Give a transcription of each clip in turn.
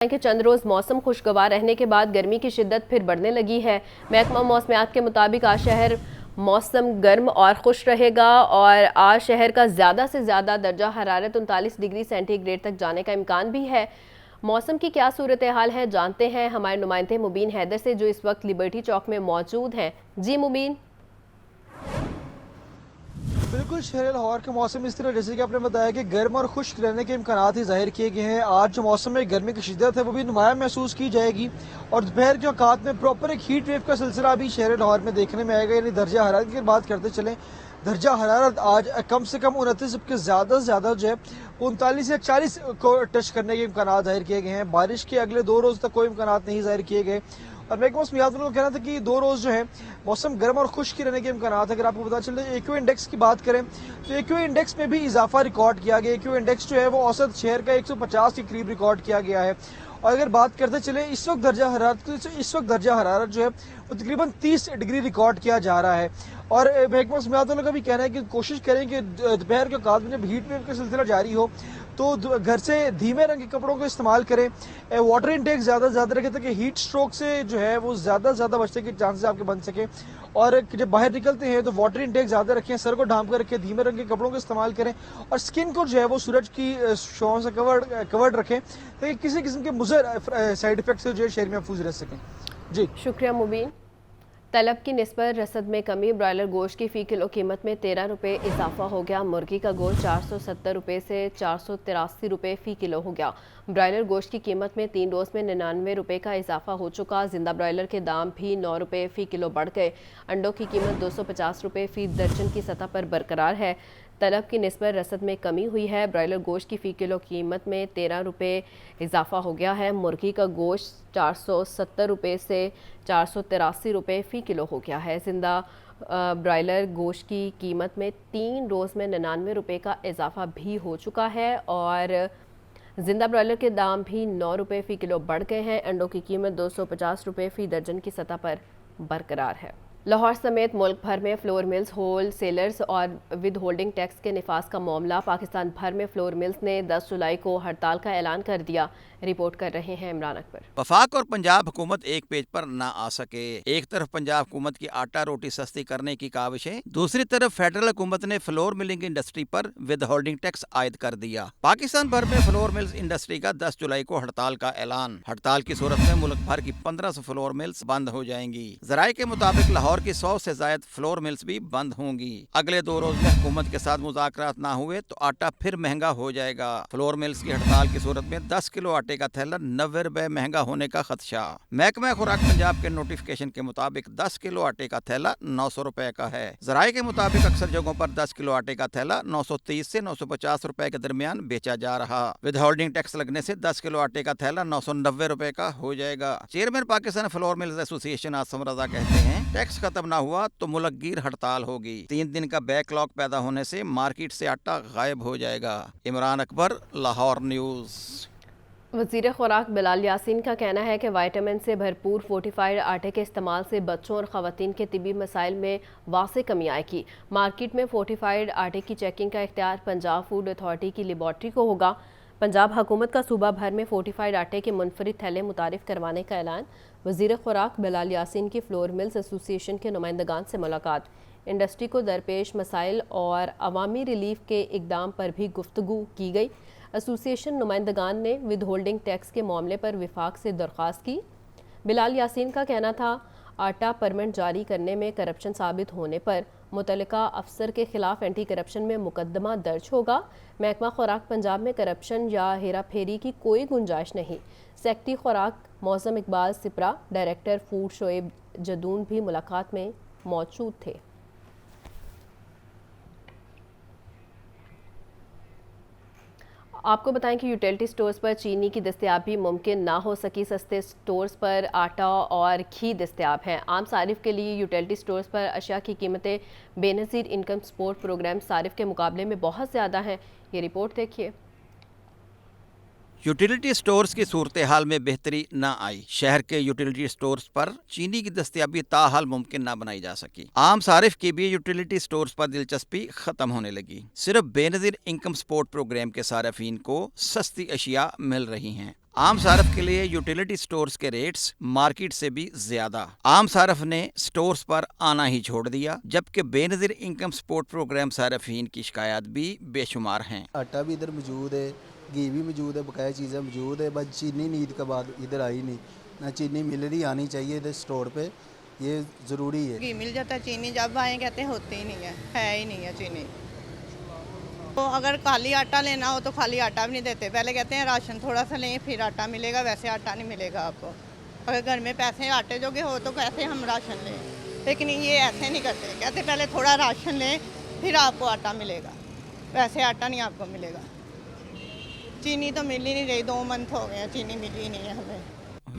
کہ چند روز موسم خوشگوار رہنے کے بعد گرمی کی شدت پھر بڑھنے لگی ہے۔ محکمہ موسمیات کے مطابق آج شہر موسم گرم اور خوش رہے گا اور آج شہر کا زیادہ سے زیادہ درجہ حرارت 39 ڈگری سینٹی گریڈ تک جانے کا امکان بھی ہے۔ موسم کی کیا صورتحال ہے جانتے ہیں ہمارے نمائندے مبین حیدر سے جو اس وقت لبرٹی چوک میں موجود ہیں۔ جی مبین۔ بالکل شہر لاہور کے موسم اس طرح جیسے کہ آپ نے بتایا کہ گرم اور خشک رہنے کے امکانات ہی ظاہر کیے گئے ہیں۔ آج جو موسم میں گرمی کی شدت ہے وہ بھی نمایاں محسوس کی جائے گی اور دوپہر کے اوقات میں پراپر ایک ہیٹ ویو کا سلسلہ بھی شہر لاہور میں دیکھنے میں آئے گا۔ یعنی درجہ حرارت کی بات کرتے چلیں، درجہ حرارت آج کم سے کم 29 کے زیادہ سے زیادہ جو ہے 39 یا 40 کو ٹچ کرنے کے امکانات ظاہر کیے گئے ہیں۔ بارش کے اگلے 2 روز تک کوئی امکانات نہیں ظاہر کیے گئے اور محکمہ موسمیات کا کہنا تھا کہ 2 روز جو ہے موسم گرم اور خشک رہنے کے امکانات ہیں۔ اگر آپ کو پتا چلے ایکو انڈیکس کی بات کریں تو ایکو انڈیکس میں بھی اضافہ ریکارڈ کیا گیا۔ ایکو انڈیکس جو ہے وہ اوسط شہر کا 150 کے قریب ریکارڈ کیا گیا ہے اور اگر بات کرتے چلیں اس وقت درجہ حرارت جو ہے وہ تقریباً 30 ڈگری ریکارڈ کیا جا رہا ہے اور محکمہ موسمیات والوں کا بھی کہنا ہے کہ کوشش کریں کہ دوپہر کے اوقات میں جب ہیٹ ویو کا سلسلہ جاری ہو تو گھر سے دھیمے رنگ کے کپڑوں کو استعمال کریں، واٹر انٹیک زیادہ سے زیادہ رکھیں تاکہ ہیٹ سٹروک سے جو ہے وہ زیادہ سے زیادہ بچنے کے چانسز آپ کے بن سکیں اور جب باہر نکلتے ہیں تو واٹر انٹیک زیادہ رکھیں، سر کو ڈھانپ کر رکھیں، دھیمے رنگ کے کپڑوں کو استعمال کریں اور سکن کو جو ہے وہ سورج کی شعاعوں سے کورڈ رکھیں تاکہ کسی قسم کے مضر سائیڈ افیکٹ سے جو ہے شہر میں محفوظ رہ سکیں۔ جی شکریہ مبین۔ طلب کی نسبت رسد میں کمی، برائلر گوشت کی فی کلو قیمت میں 13 روپے اضافہ ہو گیا۔ مرغی کا گوشت 470 روپے سے 483 روپے فی کلو ہو گیا۔ برائلر گوشت کی قیمت میں 3 روز میں 99 روپے کا اضافہ ہو چکا۔ زندہ برائلر کے دام بھی 9 روپے فی کلو بڑھ گئے۔ انڈوں کی قیمت 250 روپے فی درجن کی سطح پر برقرار ہے۔ طلب کی نسبت رسد میں کمی ہوئی ہے۔ برائلر گوشت کی فی کلو قیمت میں 13 روپے اضافہ ہو گیا ہے۔ مرغی کا گوشت 470 روپے سے 483 روپے فی کلو ہو گیا ہے۔ زندہ برائلر گوشت کی قیمت میں 3 روز میں 99 روپے کا اضافہ بھی ہو چکا ہے اور زندہ برائلر کے دام بھی 9 روپے فی کلو بڑھ گئے ہیں۔ انڈوں کی قیمت 250 روپے فی درجن کی سطح پر برقرار ہے۔ لاہور سمیت ملک بھر میں فلور ملز، ہول سیلرز اور ود ہولڈنگ ٹیکس کے نفاذ کا معاملہ، پاکستان بھر میں فلور ملز نے 10 جولائی کو ہڑتال کا اعلان کر دیا۔ رپورٹ کر رہے ہیں عمران اکبر۔ وفاق اور پنجاب حکومت ایک پیج پر نہ آ سکے۔ ایک طرف پنجاب حکومت کی آٹا روٹی سستی کرنے کی کاوشیں، دوسری طرف فیڈرل حکومت نے فلور ملنگ انڈسٹری پر ود ہولڈنگ ٹیکس عائد کر دیا۔ پاکستان بھر میں فلور ملز انڈسٹری کا 10 جولائی کو ہڑتال کا اعلان۔ ہڑتال کی صورت میں ملک بھر کی 1500 فلور ملز بند ہو جائیں گی۔ ذرائع کے مطابق لاہور کی 100 سے زائد فلور ملز بھی بند ہوں گی۔ اگلے 2 روز میں حکومت کے ساتھ مذاکرات نہ ہوئے تو آٹا پھر مہنگا ہو جائے گا۔ فلور ملز کی ہڑتال کی صورت میں 10 کلو آٹے کا تھیلا 90 روپے مہنگا ہونے کا خدشہ۔ محکمہ خوراک پنجاب کے نوٹیفکیشن کے مطابق 10 کلو آٹے کا تھیلا 900 روپے کا ہے۔ ذرائع کے مطابق اکثر جگہوں پر 10 کلو آٹے کا تھیلا 930 سے 950 روپے کے درمیان بیچا جا رہا۔ ود ہولڈنگ ٹیکس لگنے سے 10 کلو آٹے کا تھیلا 990 روپے کا ہو جائے گا۔ چیئرمین پاکستان فلور ملز ایسوسی ایشن آصم رضا کہتے ہیں ٹیکس ختم نہ ہوا تو ملک گیر ہڑتال ہوگی۔ 3 دن کا بیک لاگ پیدا ہونے سے مارکیٹ سے آٹا غائب ہو جائے گا۔ عمران اکبر، لاہور نیوز۔ وزیر خوراک بلال یاسین کا کہنا ہے کہ وائٹامن سے بھرپور فورٹیفائڈ آٹے کے استعمال سے بچوں اور خواتین کے طبی مسائل میں واضح کمی آئے گی۔ مارکیٹ میں فورٹیفائڈ آٹے کی چیکنگ کا اختیار پنجاب فوڈ اتھارٹی کی لیبارٹری کو ہوگا۔ پنجاب حکومت کا صوبہ بھر میں فورٹیفائڈ آٹے کے منفرد تھیلے متعارف کروانے کا اعلان۔ وزیر خوراک بلال یاسین کی فلور ملز ایسوسی ایشن کے نمائندگان سے ملاقات، انڈسٹری کو درپیش مسائل اور عوامی ریلیف کے اقدام پر بھی گفتگو کی گئی۔ ایسوسی ایشن نمائندگان نے ود ہولڈنگ ٹیکس کے معاملے پر وفاق سے درخواست کی۔ بلال یاسین کا کہنا تھا آٹا پرمٹ جاری کرنے میں کرپشن ثابت ہونے پر متعلقہ افسر کے خلاف اینٹی کرپشن میں مقدمہ درج ہوگا۔ محکمہ خوراک پنجاب میں کرپشن یا ہیرا پھیری کی کوئی گنجائش نہیں۔ سیکرٹری خوراک معظم اقبال سپرا، ڈائریکٹر فوڈ شعیب جدون بھی ملاقات میں موجود تھے۔ آپ کو بتائیں کہ یوٹیلٹی سٹورز پر چینی کی دستیابی ممکن نہ ہو سکی۔ سستے سٹورز پر آٹا اور گھی دستیاب ہیں۔ عام صارف کے لیے یوٹیلٹی سٹورز پر اشیاء کی قیمتیں بے نظیر انکم سپورٹ پروگرام صارف کے مقابلے میں بہت زیادہ ہیں۔ یہ رپورٹ دیکھیے۔ یوٹیلیٹی سٹورز کی صورتحال میں بہتری نہ آئی۔ شہر کے یوٹیلیٹی سٹورز پر چینی کی دستیابی تاحال ممکن نہ بنائی جا سکی۔ عام صارف کی بھی یوٹیلیٹی سٹورز پر دلچسپی ختم ہونے لگی۔ صرف بے نظیر انکم سپورٹ پروگرام کے صارفین کو سستی اشیاء مل رہی ہیں۔ आम सारफ के लिए यूटिलिटी स्टोर्स के रेट्स मार्केट से भी ज्यादा। आम सारफ ने स्टोर्स पर आना ही छोड़ दिया, जबकि बेनजीर इनकम सपोर्ट प्रोग्राम सारफीन की शिकायत भी बेशुमार हैं। आटा भी इधर मौजूद है, घी भी मौजूद है, बकाया चीज़ें मौजूद है, बस चीनी नहीं ईद के बाद इधर आई नहीं ना। चीनी मिल रही आनी चाहिए इधर स्टोर पे, ये ज़रूरी है। घी मिल जाता है, चीनी जब आए कहते हैं होती ही नहीं है ही नहीं है चीनी। तो अगर खाली आटा लेना हो तो खाली आटा भी नहीं देते, पहले कहते हैं राशन थोड़ा सा लें फिर आटा मिलेगा, वैसे आटा नहीं मिलेगा आपको। अगर घर में पैसे आटे जोगे हो तो कैसे हम राशन लें, लेकिन ये ऐसे नहीं करते, कहते पहले थोड़ा राशन लें फिर आपको आटा मिलेगा, वैसे आटा नहीं आपको मिलेगा। चीनी तो मिल ही नहीं रही, 2 मंथ हो गए हैं चीनी मिली ही नहीं है हमें।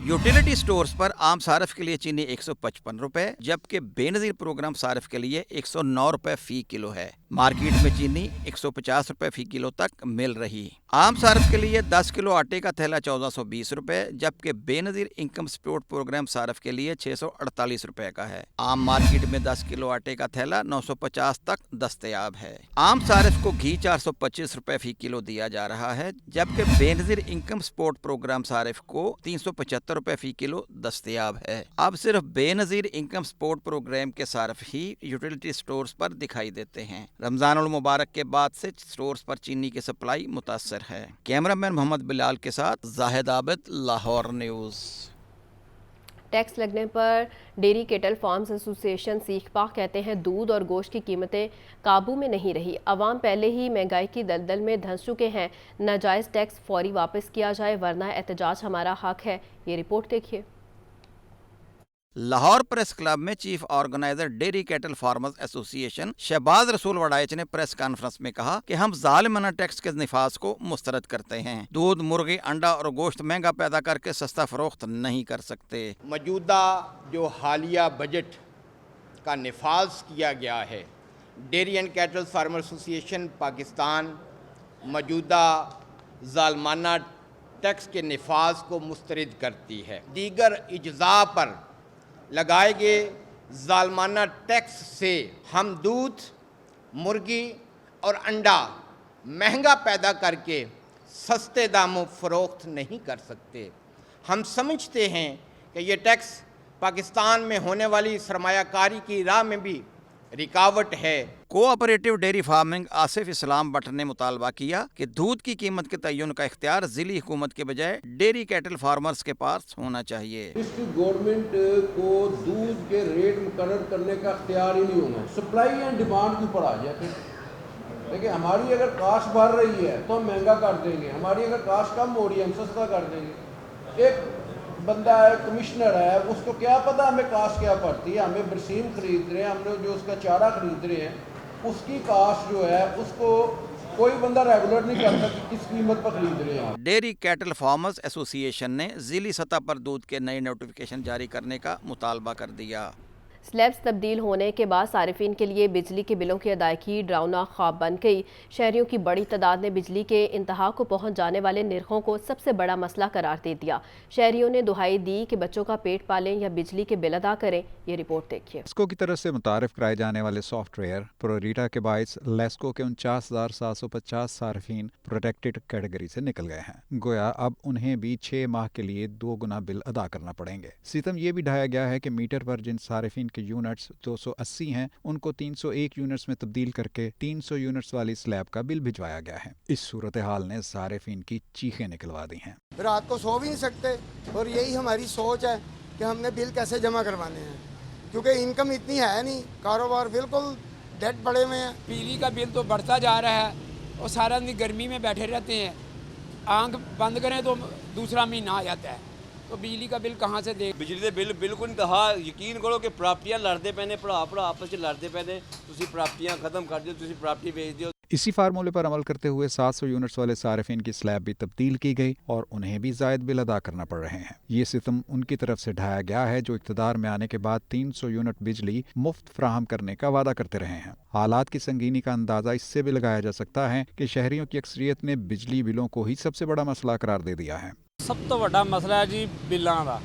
यूटिलिटी स्टोर्स पर आम सारफ के लिए चीनी 155 रुपए, जबकि बेनजीर प्रोग्राम सारफ के लिए 109 रुपए फी किलो है। मार्केट में चीनी 150 रुपए फी किलो तक मिल रही। आम सारफ के लिए 10 किलो आटे का थैला 1420 रुपए, जबकि Benazir income support programme Saraf के लिए 648 रुपए का है। आम मार्केट में 10 किलो आटे का थैला 950 तक दस्तयाब है। आम सारफ को घी 425 रुपए फी किलो दिया जा रहा है, जबकि Benazir income support programme Saraf को 375 रुपए फी किलो दस्तयाब है। अब सिर्फ बेनजीर इनकम सपोर्ट प्रोग्राम के सारफ ही यूटिलिटी स्टोर्स पर दिखाई देते हैं। रमजानुल मुबारक के बाद से स्टोर्स पर चीनी की सप्लाई मुतासर है। कैमरामैन मोहम्मद बिलाल के साथ जाहिद आबिद, लाहौर न्यूज़। टैक्स लगने पर डेयरी केटल फार्म्स एसोसिएशन सीखपा कहते हैं दूध और गोश्त की कीमतें काबू में नहीं रही। अवाम पहले ही महंगाई की दलदल में धंस चुके हैं। नाजायज़ टैक्स फौरी वापस किया जाए वरना एहतजाज हमारा हक है। ये रिपोर्ट देखिए। लाहौर प्रेस क्लब में chief organiser dairy cattle farmers association Shahbaz Rasool Waraich ने प्रेस कॉन्फ्रेंस में कहा कि हम जालिमाना टैक्स के निफाज को मुस्तरद करते हैं। दूध, मुर्गी, अंडा और गोश्त महंगा पैदा करके सस्ता फरोख्त नहीं कर सकते। मौजूदा जो हालिया बजट का निफाज किया गया है, dairy and cattle farmer association Pakistan मौजूदा जालिमाना टैक्स के निफाज को मुस्तरद करती है। दीगर इज्जा पर लगाए गए जालिमाना टैक्स से हम दूध, मुर्गी और अंडा महंगा पैदा करके सस्ते दामों फरोख्त नहीं कर सकते। हम समझते हैं कि ये टैक्स पाकिस्तान में होने वाली सरमायाकारी की राह में भी रिकावट है। कोऑपरेटिव डेयरी फार्मिंग आसिफ इस्लाम भट्ट ने मुतालबा किया कि दूध की कीमत के तयन का इख्तियार जिली हुकूमत के बजाय डेयरी कैटल फार्मर्स के पास होना चाहिए। डिस्ट्रिक्ट गवर्नमेंट को दूध के रेट मुकर्रर करने का इख्तियार ही नहीं होना, सप्लाई एंड डिमांड के ऊपर आ जाए। देखिए, हमारी अगर कास्ट बढ़ रही है तो हम महंगा कर देंगे, हमारी अगर कास्ट कम हो रही है हम सस्ता कर देंगे। एक बंदा है, कमिश्नर है, उसको क्या पता हमें कास्ट क्या पड़ती है। हमें बरसीम खरीद रहे हैं, हम लोग जो उसका चारा खरीद रहे हैं उसकी कास्ट जो है उसको कोई बंदा रेगुलर नहीं करता कि किस कीमत पर खरीद रहे हैं। डेयरी कैटल फार्मर्स एसोसिएशन ने जिली सतह पर दूध के नए नोटिफिकेशन जारी करने का मुतालबा कर दिया। स्लैब्स तब्दील होने के बाद सारिफिन के लिए बिजली के बिलों की अदायगी डरावना ख्वाब बन गई। शहरियों की बड़ी तादाद ने बिजली के इंतहा को पहुंच जाने वाले निरखों को सबसे बड़ा मसला करार दे दिया। शहरियों ने दुहाई दी कि बच्चों का पेट पालें या बिजली के बिल अदा करें। ये रिपोर्ट देखिए। लेस्को की तरफ से मुतारिफ कराए जाने वाले सॉफ्टवेयर प्रोरीटा के बायस लेस्को के 49,750 सार्फिन प्रोटेक्टेड कैटेगरी से निकल गए हैं। गोया अब उन्हें भी 6 माह के लिए 2 गुना बिल अदा करना पड़ेंगे। सितम ये भी ढाया गया है कि मीटर पर जिन सार्फिन के यूनिट्स 280 हैं उनको 301 यूनिट्स में तब्दील करके 300 यूनिट्स वाली स्लैब का बिल भिजवाया गया है। इस सूरत हाल ने सार्फिन की चीखें निकलवा दी हैं। रात को सो भी नहीं सकते और यही हमारी सोच है कि हमने बिल कैसे जमा करवाने हैं, क्योंकि इनकम इतनी है नहीं, कारोबार बिल्कुल डेड पड़े हुए हैं। बिजली का बिल तो बढ़ता जा रहा है और सारा दिन गर्मी में बैठे रहते हैं, आंख बंद करें तो दूसरा महीना आ जाता है, तो बिजली का बिल कहाँ से दे। बिजली के बिल बिल्कुल इंतहा। यकीन करो कि प्राप्तियां लड़ते पे ने, भरा आपस में लड़ते पे ने, तुसी प्राप्तियां खत्म कर दियो, तुसी प्राप्ति बेच दियो। इसी फार्मूले पर अमल करते हुए 700 यूनिट्स वाले सार्फिन की स्लैब भी तब्दील की गई और उन्हें भी जायद बिल अदा करना पड़ रहे हैं। ये सितम उनकी तरफ से ढाया गया है जो इक़्तिदार में आने के बाद 300 यूनिट बिजली मुफ्त फराहम करने का वादा करते रहे हैं। हालात की संगीनी का अंदाजा इससे भी लगाया जा सकता है कि शहरियों की अक्सरियत ने बिजली बिलों को ही सबसे बड़ा मसला करार दे दिया है। सब तो बड़ा मसला है जी बिलों का।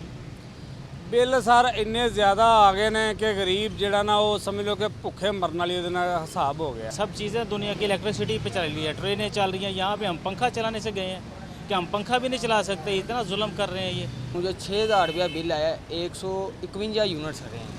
बिल सर इन्ने ज़्यादा आ गए ने कि गरीब जड़ा ना वो समझ लो कि भुखे मरने वाली हिसाब हो गया। सब चीज़ें दुनिया की इलेक्ट्रिसिटी पे चल रही है, ट्रेनें चल रही हैं, यहाँ पे हम पंखा चलाने से गए हैं, कि हम पंखा भी नहीं चला सकते, इतना जुल्म कर रहे हैं ये। मुझे 6000 रुपया बिल आया, 151 यूनिट्स रहे हैं।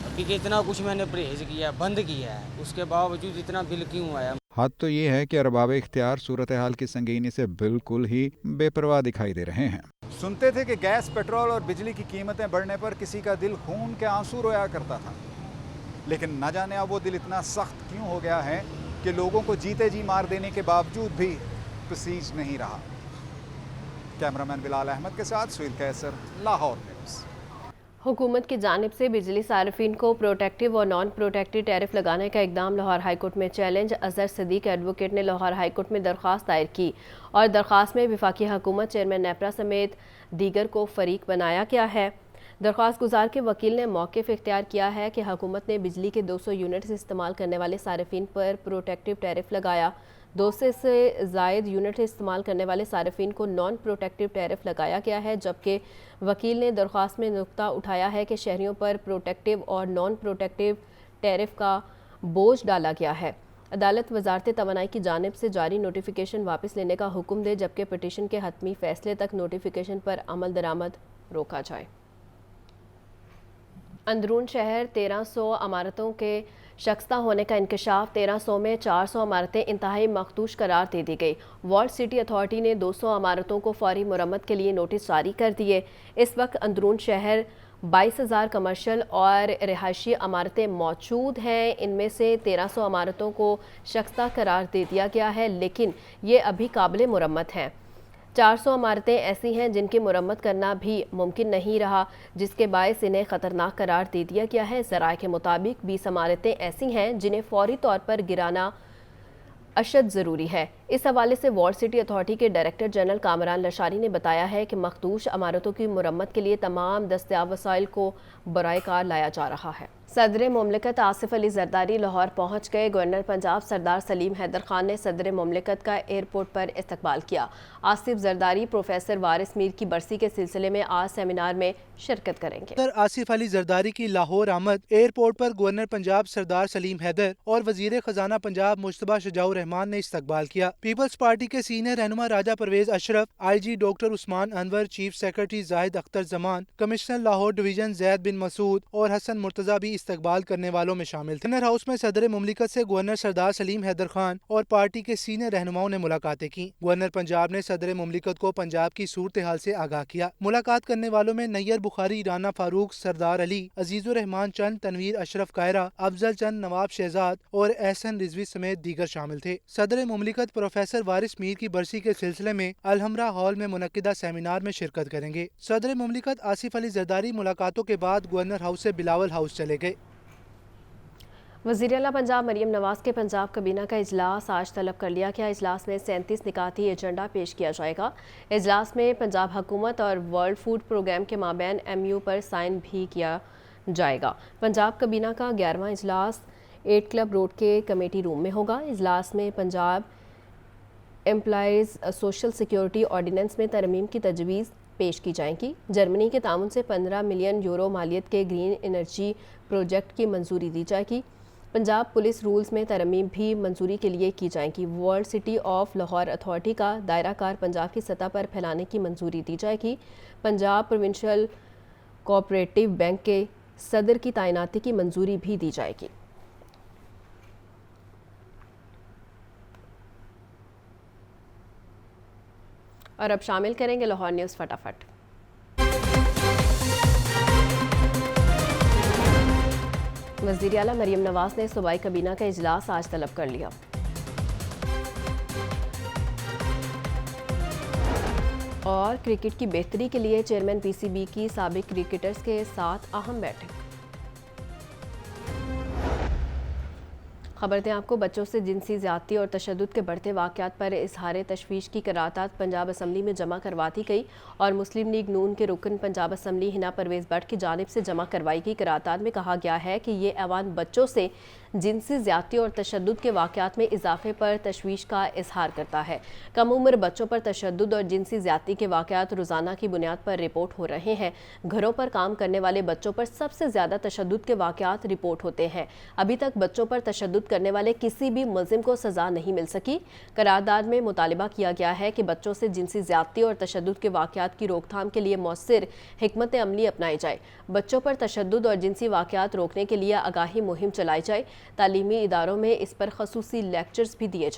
अभी कि इतना कुछ मैंने परहेज किया, बंद किया है, उसके बावजूद इतना बिल क्यों आया? हद तो ये है कि अरबाब इख्तियार सूरत हाल की संगीनी से बिल्कुल ही बेपरवाह दिखाई दे रहे हैं। सुनते थे कि गैस, पेट्रोल और बिजली की कीमतें बढ़ने पर किसी का दिल खून के आंसू रोया करता था, लेकिन न जाने अब वो दिल इतना सख्त क्यों हो गया है कि लोगों को जीते जी मार देने के बावजूद भी पसीज नहीं रहा। कैमरामैन बिलाल अहमद के साथ सुहेल कैसर, लाहौर न्यूज़। हुकूमत की जानिब से बिजली सार्फिन को प्रोटेक्टिव और नॉन प्रोटेक्टिव टैरिफ लगाने का इकदाम लाहौर हाईकोर्ट में चैलेंज। अजहर सदीक एडवोकेट ने लाहौर हाईकोर्ट में दरख्वास्त दायर की और दरख्वास्त में वफाकी हुकूमत, चेयरमैन नेपरा समेत दीगर को फरीक बनाया गया है। दरख्वास्त गुजार के वकील ने मौक़िफ़ इख्तियार किया है कि हुकूमत ने बिजली के 200 यूनिट्स इस्तेमाल करने वाले सार्फिन पर प्रोटेक्टिव टैरिफ लगाया, 200 से ज़ायद यूनिट इस्तेमाल करने वाले सार्फिन को नॉन प्रोटेक्टिव टैरिफ लगाया गया है। जबकि वकील ने दरख्वास्त में नुक्ता उठाया है कि शहरियों पर प्रोटेक्टिव और नॉन प्रोटेक्टिव टैरिफ का बोझ डाला गया है। अदालत वजारत तवानाई की जानिब से जारी नोटिफिकेशन वापस लेने का हुक्म दे, जबकि पटिशन के हतमी फैसले तक नोटिफिकेशन पर अमल दरामद रोका जाए। अंदरून शहर 1300 इमारतों के शख्सा होने का इंकशाफ, 1300 में 400 इमारतें इंतहाई मखदूश करार दे दी गई। वार्ड सिटी अथॉरिटी ने 200 इमारतों को फौरी मुरम्मत के लिए नोटिस जारी कर दिए। इस वक्त अंदरून शहर 22,000 कमर्शियल और रिहायशी इमारतें मौजूद हैं। इनमें से 1300 इमारतों को शख्सा करार दे दिया गया है, लेकिन ये अभी काबिल मुरम्मत हैं। 400 इमारतें ऐसी हैं जिनकी मुरम्मत करना भी मुमकिन नहीं रहा, जिसके बायस इन्हें ख़तरनाक करार दे दिया गया है। ज़राए के मुताबिक 20 इमारतें ऐसी हैं जिन्हें फौरी तौर पर गिराना अशद ज़रूरी है। इस हवाले से वार्ड सिटी अथॉरिटी के डायरेक्टर जनरल कामरान लशारी ने बताया है कि मखदूश इमारतों की मुरम्मत के लिए तमाम दस्तयाब वसाइल को बराए कार लाया जा रहा है। सदर मुमलिकत आसिफ अली जरदारी लाहौर पहुँच गए। गवर्नर पंजाब सरदार सलीम हैदर खान ने सदर मुमलिकत का एयरपोर्ट पर इस्तकबाल किया। आसिफ जरदारी प्रोफेसर वारिस मीर की बरसी के सिलसिले में आज सेमिनार में शिरकत करेंगे। सदर आसिफ अली जरदारी की लाहौर आमद एयरपोर्ट पर गवर्नर पंजाब सरदार सलीम हैदर और वजीर खजाना पंजाब मुश्तबा शजाउर रहमान ने इस्तकबाल किया। पीपल्स पार्टी के सीनियर रहनुमा Raja Parvez Ashraf, IG doctor Usman Anwar, chief secretary Zahid Akhtar Zaman, commissioner Lahore division Zaid bin Masood और हसन मुर्तजा भी इस्तकबाल करने वालों में शामिल थे। गवर्नर हाउस में सदर मुमलिकत से गवर्नर सरदार सलीम हैदर खान और पार्टी के सीनियर रहनुमाओं ने मुलाकातें की। गवर्नर पंजाब ने सदर मुमलिकत को पंजाब की सूरत हाल से आगाह किया। मुलाकात करने वालों में नैयर बुखारी, राना फारूक, सरदार अली, अजीजुर रहमान चंद, तनवीर अशरफ कायरा, अफजल चंद, नवाब शहजाद और एहसन रिजवी समेत दीगर शामिल थे। सदर मुमलिकत प्रोफेसर वारिस मीर की बरसी के सिलसिले में अलहमरा हॉल में मुनक्किदा सेमिनार में शिरकत करेंगे। सदर मुमलिकत आसिफ अली जरदारी मुलाकातों के बाद गवर्नर हाउस से बिलावल हाउस चले गए। वज़ीर आला पंजाब मरियम नवाज के पंजाब कबीना का इजलास आज तलब कर लिया गया। इजलास में 37 निकाती एजेंडा पेश किया जाएगा। इजलास में पंजाब हुकूमत और वर्ल्ड फूड प्रोग्राम के माबैन MU पर साइन भी किया जाएगा। पंजाब कबीना का 11वां इजलास 8 क्लब रोड के कमेटी रूम में होगा। इजलास में Punjab employees social security ordinance में तरमीम की तजवीज़ पेश की जाएंगी। जर्मनी के ताउन से 15 मिलियन यूरो मालियत के ग्रीन एनर्जी प्रोजेक्ट की मंजूरी दी जाएगी। पंजाब पुलिस रूल्स में तरमीम भी मंजूरी के लिए की जाएगी। World city of Lahore authority का दायरा कार पंजाब की सतह पर फैलाने की मंजूरी दी जाएगी। पंजाब प्रोविंशियल कोऑपरेटिव बैंक के सदर की तैनाती की मंजूरी भी दी जाएगी। और अब शामिल करेंगे लाहौर न्यूज़ फटाफट। वज़ीर आला मरियम नवाज ने सूबाई कबीना का इजलास आज तलब कर लिया। और क्रिकेट की बेहतरी के लिए चेयरमैन PCB की साबिक क्रिकेटर्स के साथ अहम बैठक। खबर दें आपको, बच्चों से जिनसी ज़्यादती और तशद्दुद के बढ़ते वाक़यात पर इजहार तशवीश की करारदाद पंजाब असम्बली में जमा करवा दी गई और मुस्लिम लीग नून के रुकन पंजाब असम्बली हिना परवेज़ भट्ट की जानिब से जमा करवाई गई करारदाद में कहा गया है कि ये ऐवान बच्चों से जिनसी ज़्यादती और तशद्दुद के वाक़यात में इजाफे पर तशवीश का इजहार करता है। कम उम्र बच्चों पर तशद्दुद और जिनसी ज़्यादती के वाक़यात रोज़ाना की बुनियाद पर रिपोर्ट हो रहे हैं। घरों पर काम करने वाले बच्चों पर सबसे ज़्यादा तशद्दुद के वाक़यात रिपोर्ट होते हैं। अभी तक बच्चों पर तशद्दुद करने वाले किसी भी मुलजिम को सजा नहीं मिल सकी। करारदाद में मुतालिबा किया गया है कि बच्चों से जिनसी ज़्यादती और तशद्दुद के वाक़यात की रोकथाम के लिए मौसर हिकमत अमली अपनाई जाए। बच्चों पर तशद्दुद और जिनसी वाक़यात रोकने के लिए आगाही मुहिम चलाई जाए। तालीमी इदारों में इस पर खसूसी लेक्चर्स भी दिए जाए।